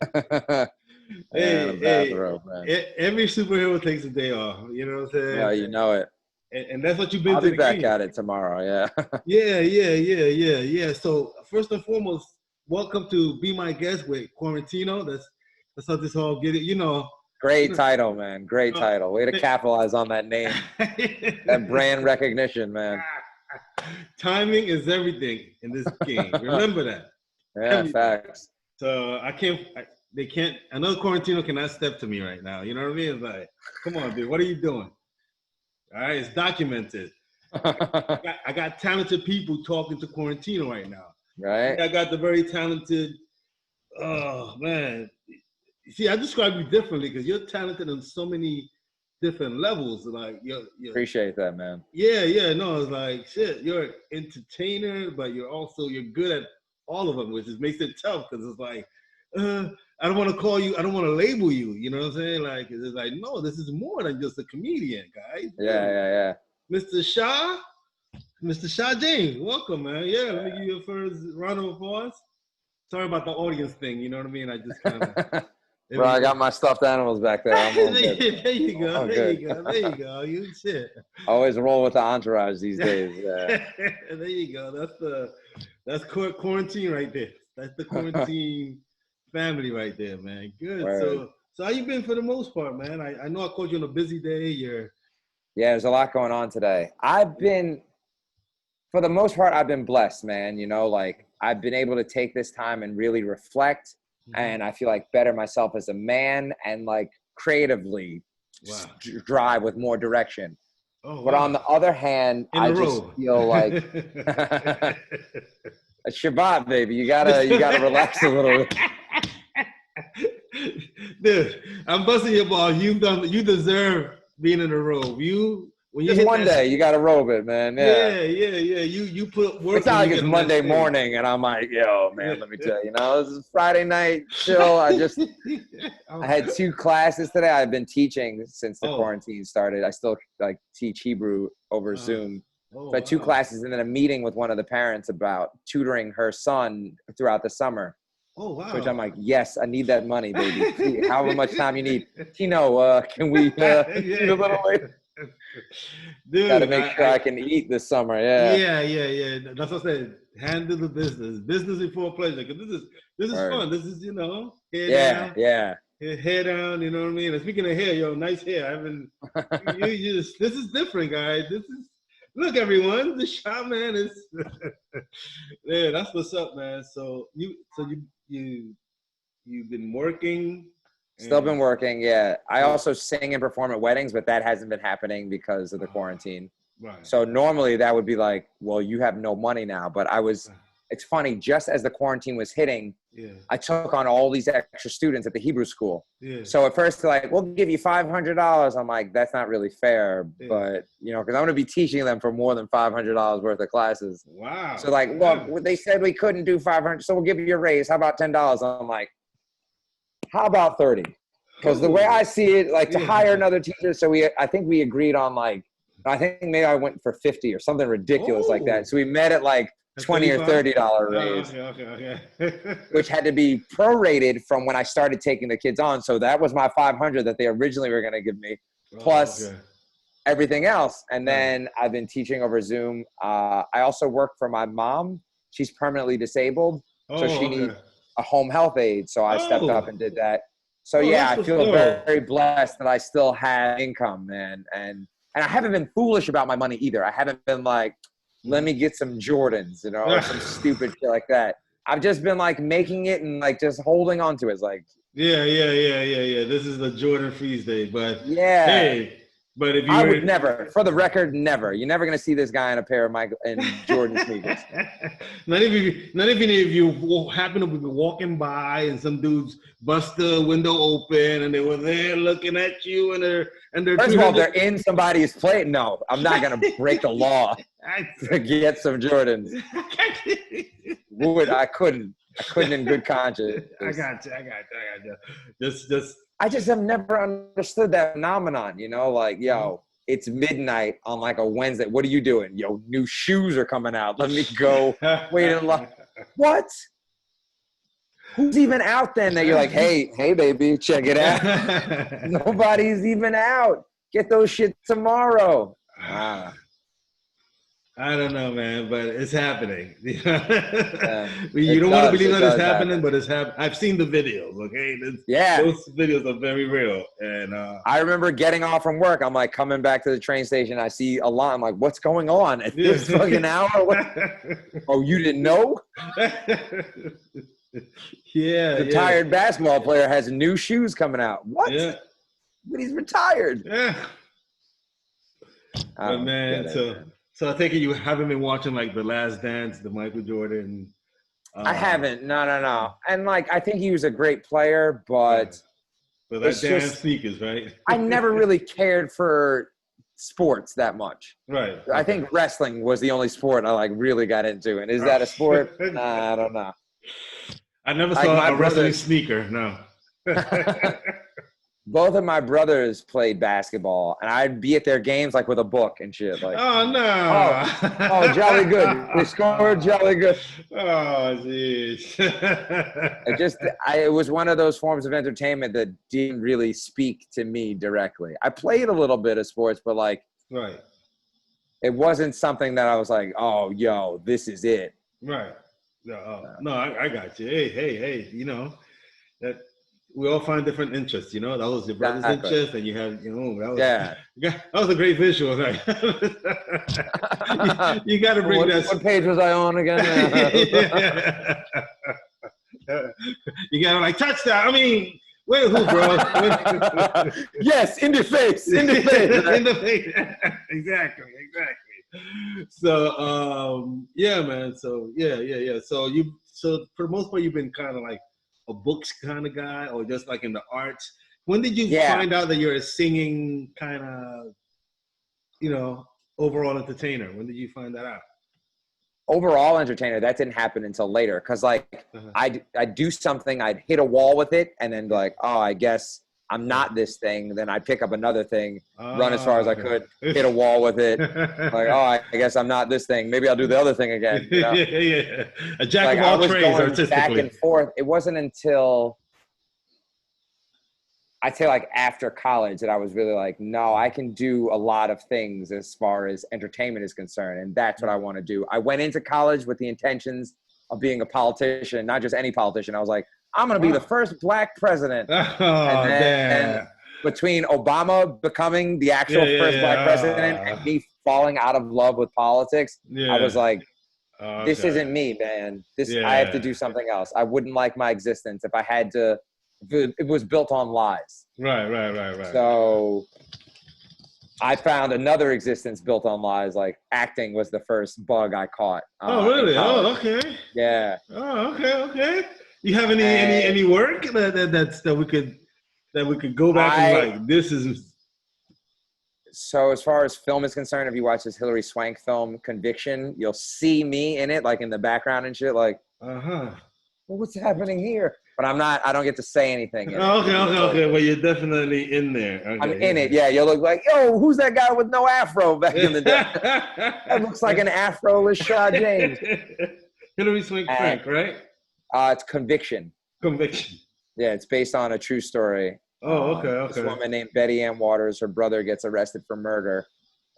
And a Hey, bathrobe, man. every superhero takes a day off. You know what I'm saying? Well, you know it. And that's what you've been I'll to be the back game. at it tomorrow. Yeah. Yeah. So first and foremost, welcome to Be My Guest with Quarantino. That's how this all get it. Great title, man. Great uh, title. Way to capitalize on that name. That brand recognition, man. timing is everything in this game. Remember that. Yeah, Everything. facts. So they can't, another Quarantino cannot step to me right now. You know what I mean? It's like, come on, dude, what are you doing? All right, it's documented. I got talented people talking to Quarantino right now. Right? I got the very talented, oh man. See, I describe you differently because you're talented on so many different levels. Like you're Appreciate that, man. yeah. No, it's like shit. You're an entertainer, but you're good at all of them, which just makes it tough because it's like, I don't want to call you, I don't want to label you. You know what I'm saying? Like it's like, no, this is more than just a comedian, guys. Yeah. Mr. Shah James, welcome, man. Yeah, let me give you a first round of applause. Sorry about the audience thing. You know what I mean? I just kind of. Bro, I got my stuffed animals back there. I'm all good. There you go. All There good. you go. There you go. You shit. Always roll with the entourage these days. Yeah. There you go. That's quarantine right there. That's the quarantine family right there, man. Good. Word. So how you been for the most part, man? I know I called you on a busy day. Yeah, there's a lot going on today. For the most part, I've been blessed, man. You know, like I've been able to take this time and really reflect, and I feel like better myself as a man and like creatively drive with more direction. Oh, but on the other hand, I just feel like a Shabbat, baby. You gotta relax a little bit. Dude, I'm busting your balls. You deserve being in a row. When you just one day, you got to robe it, man. Yeah. You put work. It's not like it's Monday morning, and I'm like, yo, man, let me tell you, this is Friday night chill. I had 2 classes today. I've been teaching since the quarantine started. I still like teach Hebrew over Zoom. So I had 2 classes and then a meeting with one of the parents about tutoring her son throughout the summer. Oh, wow. Which I'm like, yes, I need that money, baby. Please, however much time you need. Tino, can we eat a little later? Dude, gotta make sure I can eat this summer. Yeah. That's what I said. Handle the business before pleasure. Because this is fun. This is hair down. You know what I mean. And speaking of hair, yo, nice hair. This is different, guys. Look, everyone. The Shah man is. Yeah, that's what's up, man. So you've been working. Still been working, yeah. I also sing and perform at weddings, but that hasn't been happening because of the quarantine. Right. So normally that would be like, well, you have no money now. But it's funny, just as the quarantine was hitting, I took on all these extra students at the Hebrew school. Yeah. So at first they're like, we'll give you $500. I'm like, that's not really fair. Yeah. But, because I'm going to be teaching them for more than $500 worth of classes. Wow. So like, look, they said we couldn't do $500, so we'll give you a raise. How about $10? I'm like, how about 30? Because the way I see it, like to hire another teacher, so I think we agreed on I think maybe I went for 50 or something ridiculous like that. So we met at like $20 or $30 raise, okay. Which had to be prorated from when I started taking the kids on. So that was my $500 that they originally were going to give me, plus everything else. And then I've been teaching over Zoom. I also work for my mom. She's permanently disabled, so she needs a home health aide. So I stepped up and did that. So I feel very blessed that I still have income, man. And I haven't been foolish about my money either. I haven't been like, let me get some Jordans, or some stupid shit like that. I've just been like making it and like just holding on to it. It's like, yeah. This is the Jordan Freeze Day, but hey, but if I would never, for the record, never. You're never gonna see this guy in a pair of Michael and Jordan sneakers. Not even if you happen to be walking by and some dudes bust the window open and they were there looking at you and they're first of all, they're in somebody's plate. No, I'm not gonna break the law to get some Jordans. I couldn't in good conscience. I got you. I just have never understood that phenomenon, like, yo, it's midnight on like a Wednesday. What are you doing? Yo, new shoes are coming out. Let me go wait in line. What? Who's even out then that you're like, hey, baby, check it out. Nobody's even out. Get those shit tomorrow. I don't know, man, but it's happening. You It don't want to believe that it's does happening, happen. but it's happening. I've seen the videos, okay? Those videos are very real. And I remember getting off from work. I'm like coming back to the train station. I see a line. I'm like, what's going on at this fucking hour? Oh, you didn't know? The tired basketball player has new shoes coming out. What? Yeah. But he's retired. Yeah. But man, so I take it you haven't been watching like The Last Dance, the Michael Jordan. I haven't. No. And like, I think he was a great player, but that damn sneakers, right? I never really cared for sports that much. Right. Okay. I think wrestling was the only sport I like really got into. And is that a sport? I don't know. I never saw a wrestling sneaker. No. Both of my brothers played basketball, and I'd be at their games like with a book and shit. Like, oh no! Oh, jolly good. They scored, jolly good. Oh, jeez. It was one of those forms of entertainment that didn't really speak to me directly. I played a little bit of sports, but like, right. It wasn't something that I was like, oh, yo, this is it. Right. No, I got you. Hey, you know that. We all find different interests, you know. That was your brother's interest, and you had, you know, that was a great visual. Right? you got to bring that. What page was I on again? You got to like touchdown. I mean, wait, who, bro? Yes, in the face, in the face, in the face. Exactly. So, yeah, man. So, yeah. So for the most part, you've been kind of like a books kind of guy, or just like in the arts. When did you find out that you're a singing kind of, you know, overall entertainer? When did you find that out? Overall entertainer, that didn't happen until later. Cause like I'd do something, I'd hit a wall with it, and then be like, oh, I guess I'm not this thing. Then I'd pick up another thing, run as far as I could, hit a wall with it. Like, oh, I guess I'm not this thing. Maybe I'll do the other thing again. You know? Yeah. A jack of all trades, artistically. Back and forth. It wasn't until I'd say like after college that I was really like, no, I can do a lot of things as far as entertainment is concerned. And that's what I want to do. I went into college with the intentions of being a politician, not just any politician. I was like, I'm going to be the first black president. And between Obama becoming the actual first black president and me falling out of love with politics, I was like, this isn't me, man. I have to do something else. I wouldn't like my existence if I had to. It was built on lies. Right. So I found another existence built on lies. Like acting was the first bug I caught. Oh, really? Oh, okay. Yeah. Oh, okay. You have any work that we could go back and like this is. So as far as film is concerned, if you watch this Hilary Swank film Conviction, you'll see me in it, like in the background and shit. Like, well, what's happening here? But I don't get to say anything. Okay. Well, you're definitely in there. Okay, I'm in it. Yeah, you'll look like, yo, who's that guy with no afro back in the day? That looks like an afro-less Shaw James. Hilary Swank, right? It's Conviction. Yeah, it's based on a true story. Oh, okay. This woman named Betty Ann Waters, her brother gets arrested for murder.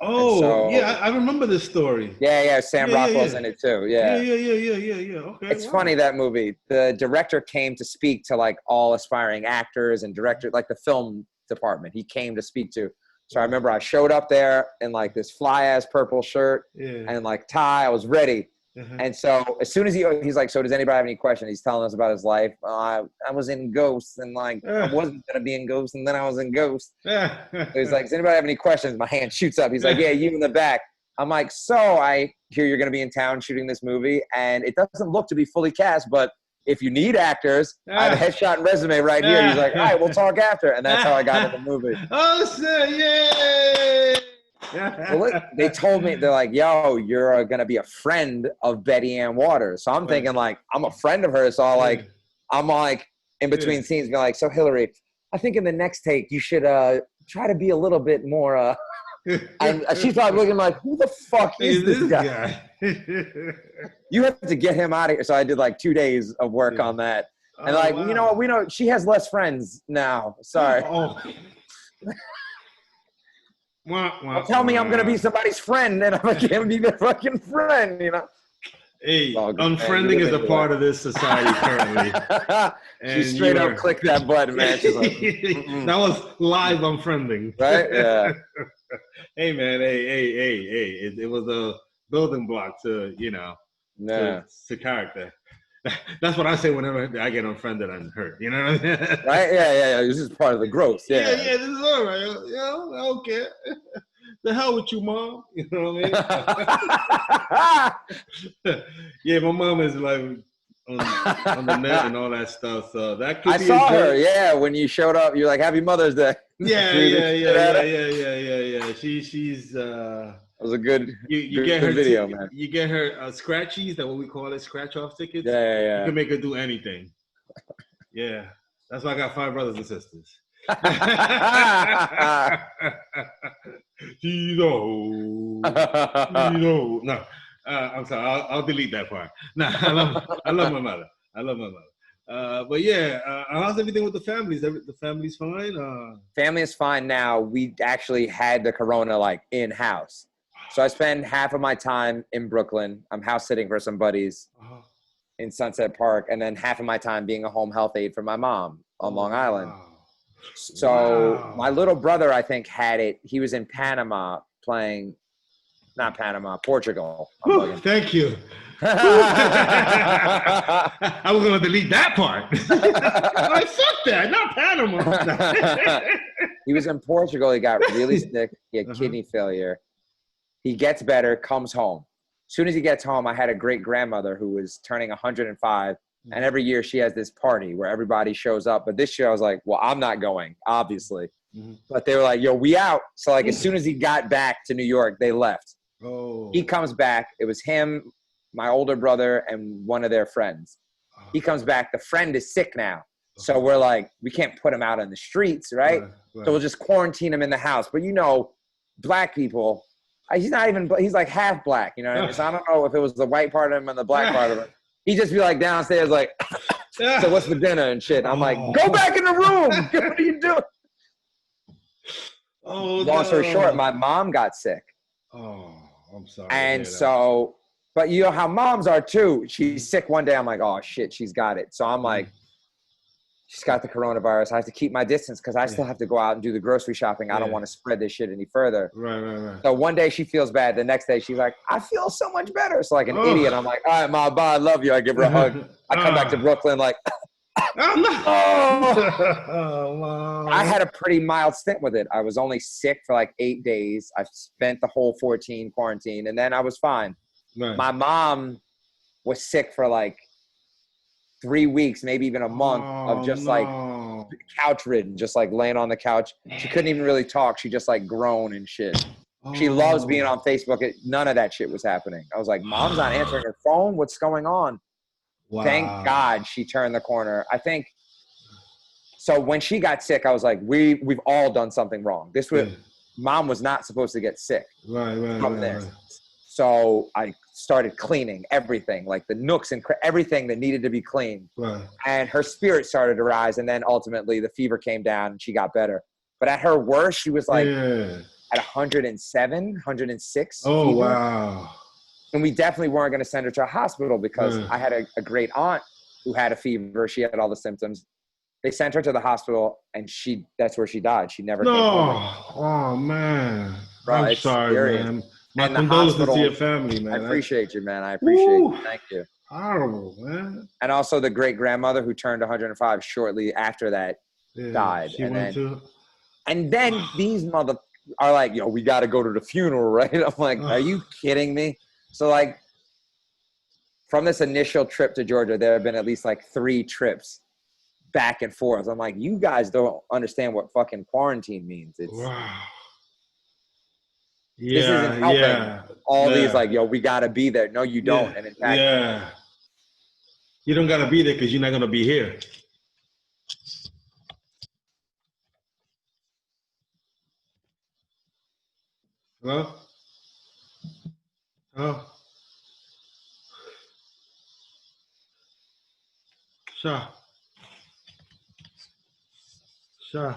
Oh, yeah, I remember this story. Yeah, Sam Rockwell's in it too. Yeah. Okay. It's funny, that movie. The director came to speak to like all aspiring actors and directors, like the film department. He came to speak to. So I remember I showed up there in like this fly ass purple shirt and like tie. I was ready. And so as soon as he's like, so does anybody have any questions? He's telling us about his life. I was in Ghost, and like I wasn't going to be in Ghost, and then I was in Ghost. So he's like, does anybody have any questions? My hand shoots up. He's like, yeah, you in the back. I'm like, so I hear you're going to be in town shooting this movie, and it doesn't look to be fully cast, but if you need actors, I have a headshot and resume right here. He's like, all right, we'll talk after. And that's how I got in the movie. Oh, shit, yay! Well, they told me, they're like, yo, you're going to be a friend of Betty Ann Waters. So I'm thinking like, I'm a friend of hers. So I'm like in between scenes being like, so Hillary, I think in the next take, you should try to be a little bit more, and she's probably looking like, who the fuck is this guy? You have to get him out of here. So I did like 2 days of work on that. And like, wow. You know what? We know she has less friends now. Sorry. Don't tell me I'm gonna be somebody's friend and I can't be their fucking friend, you know. Hey, unfriending is a part of this society currently. She straight up clicked that button, man. She's like, that was live unfriending. Right? Yeah. Hey, man. Hey. It was a building block to, you know, to character. That's what I say whenever I get unfriended and hurt. You know what I mean? Right? Yeah. This is part of the growth. Yeah. This is all right. Yeah, okay. The hell with you, Mom. You know what I mean? Yeah, my mom is like on the net and all that stuff. So that could be. I saw her. Yeah, when you showed up, you're like, "Happy Mother's Day." Yeah. She's. It was a good. You get her video, man. You get her scratchies. That what we call it, scratch off tickets. Yeah. You can make her do anything. Yeah, that's why I got 5 brothers and sisters. No. I'm sorry. I'll delete that part. No, I love my mother. But yeah, how's everything with the families? The family's fine. Family is fine now. We actually had the corona like in house, so I spend half of my time in Brooklyn. I'm house sitting for some buddies in Sunset Park, and then half of my time being a home health aide for my mom on Long Island. Wow. So my little brother, I think, had it. He was in Panama playing, not Panama, Portugal. Thank you. I was going to delete that part. Like, fuck that, not Panama. He was in Portugal. He got really sick. He had kidney failure. He gets better, comes home. As soon as he gets home, I had a great grandmother who was turning 105. And every year she has this party where everybody shows up. But this year I was like, well, I'm not going, obviously. But they were like, yo, we out. So like as soon as he got back to New York, they left. He comes back. It was him, my older brother, and one of their friends. He comes back. The friend is sick now. So we're like, we can't put him out on the streets, right? So we'll just quarantine him in the house. But you know, black people, he's like half black, you know what I mean? So I don't know if it was the white part of him and the black part of him. He'd just be like downstairs like, so what's for dinner and shit? I'm like, go back in the room. What are you doing? Long story short, my mom got sick. Oh, I'm sorry. And so, but you know how moms are too. She's sick one day. I'm like, oh shit, she's got it. So I'm like, she's got the coronavirus. I have to keep my distance because I still have to go out and do the grocery shopping. I don't want to spread this shit any further. Right. So one day she feels bad. The next day she's like, I feel so much better. So like an idiot, I'm like, all right, Ma, bye, I love you. I give her a hug. I come back to Brooklyn like, I had a pretty mild stint with it. I was only sick for like 8 days. I spent the whole 14 quarantine and then I was fine. Right. My mom was sick for like 3 weeks, maybe even a month of just like couch ridden, just like laying on the couch. She couldn't even really talk. She just like groaned and shit. She loves being on Facebook. None of that shit was happening. I was like, Mom's not answering her phone. What's going on? Wow. Thank God she turned the corner. I think, so when she got sick, I was like, we've all done something wrong. Mom was not supposed to get sick from this. So I started cleaning everything, like the nooks and everything that needed to be cleaned. Right. And her spirit started to rise. And then ultimately the fever came down and she got better. But at her worst, she was like at 107, 106. Oh, fever. wow. And we definitely weren't going to send her to a hospital because I had a great aunt who had a fever. She had all the symptoms. They sent her to the hospital and that's where she died. She never came home. Oh, man. Bro, I'm sorry, serious. man. My condolences to your family, man. I appreciate you, man. I appreciate you. Thank you. Horrible, man. And also the great grandmother who turned 105 shortly after that died. And then these mother are like, yo, we got to go to the funeral, right? I'm like, are you kidding me? So like from this initial trip to Georgia, there have been at least like 3 trips back and forth. I'm like, you guys don't understand what fucking quarantine means. It's this isn't helping. All these like, yo, we got to be there. No, you don't. And in fact, you don't got to be there because you're not going to be here. Hello? Oh. Sha. Sure.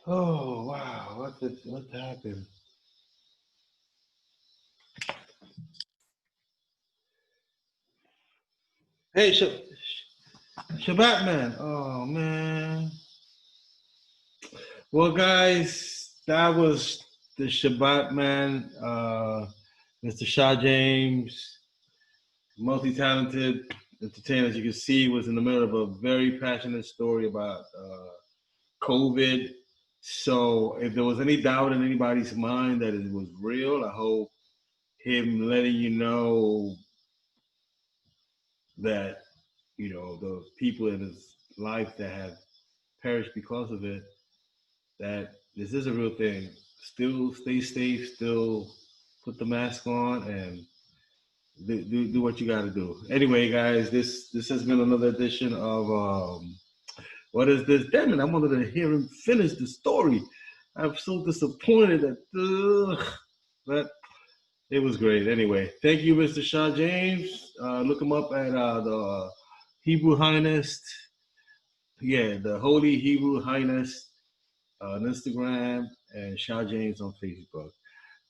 Oh wow, what happened? Hey, ShaBatman. Oh man. Well, guys, that was the ShaBatman. Mr. Shaw James, multi-talented entertainer, as you can see, was in the middle of a very passionate story about COVID. So, if there was any doubt in anybody's mind that it was real, I hope him letting you know that those people in his life that have perished because of it, that this is a real thing. Still stay safe, still put the mask on, and do what you got to do. Anyway, guys, this has been another edition of what is this? Damn it! I wanted to hear him finish the story. I'm so disappointed but it was great. Anyway, thank you, Mr. Shaw James. Look him up at the Hebrew Highness. Yeah, the Holy Hebrew Highness on Instagram and Shaw James on Facebook.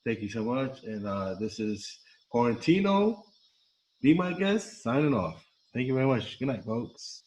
Thank you so much. And this is Quarantino. Be my guest. Signing off. Thank you very much. Good night, folks.